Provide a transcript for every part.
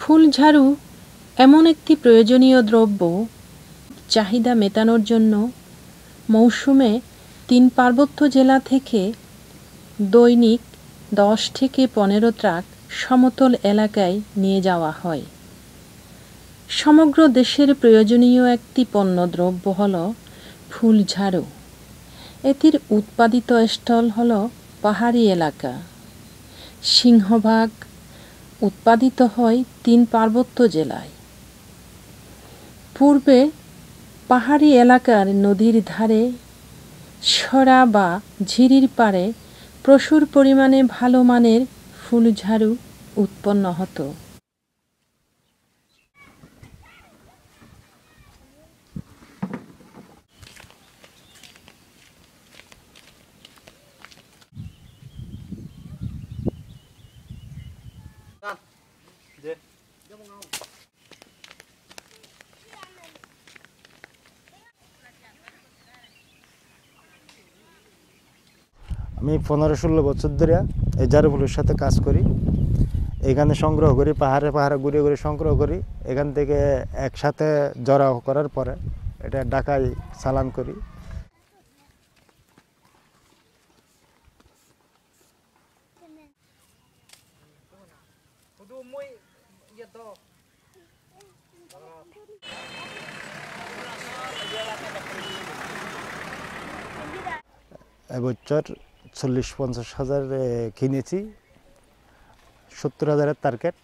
ফুল ঝাড়ু এমন একটি প্রয়োজনীয় দ্রব্য, চাহিদা মেটানোর জন্য মৌসুমে 3 পার্বত্য জেলা থেকে দৈনিক 10 থেকে 15 ট্রাক সমতল এলাকায় নিয়ে যাওয়া হয়। সমগ্র দেশের প্রয়োজনীয় একটি পণ্যদ্রব্য হল ফুল ঝাড়ু। এটির উৎপাদিত স্থল হল পাহাড়ি এলাকা। সিংহভাগ উৎপাদিত হয় 3 পার্বত্য জেলায়। পূর্বে পাহাড়ি এলাকার নদীর ধারে, সরা বা ঝিরির পাড়ে প্রচুর পরিমাণে ভালো মানের ফুল ঝাড়ু উৎপন্ন হতো। আমি 15-16 বছর ধরে এই ঝাড়ু ফুলের সাথে কাজ করি। এখানে সংগ্রহ করি, পাহাড়ে ঘুরে ঘুরে সংগ্রহ করি। এখান থেকে একসাথে জড়া করার পরে এটা ঢাকায় চালান করি। এবছর 40-50 হাজার কিনেছি, 70 হাজারের টার্গেট।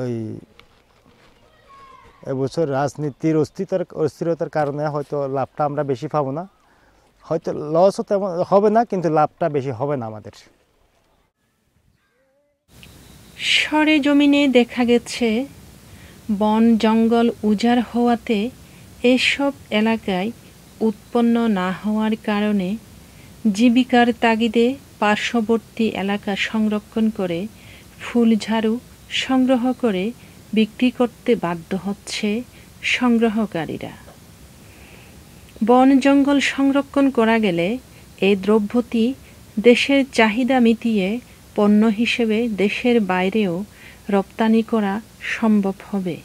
ওই এবছর রাজনীতির অস্থিরতার কারণে হয়তো লাভটা আমরা বেশি পাবো না, হয়তো লস তেমন হবে না, কিন্তু লাভটা বেশি হবে না আমাদের। সরেজমিনে দেখা গেছে বন জঙ্গল উজাড় হওয়াতে এসব এলাকায় উৎপন্ন না হওয়ার কারণে জীবিকার তাগিদে পার্শ্ববর্তী এলাকা সংরক্ষণ করে ফুল ঝাড়ু সংগ্রহ করে বিক্রি করতে বাধ্য হচ্ছে সংগ্রহকারীরা। বন জঙ্গল সংরক্ষণ করা গেলে এই দ্রব্যটি দেশের চাহিদা মিটিয়ে পণ্য হিসেবে দেশের বাইরেও রপ্তানি করা সম্ভব হবে।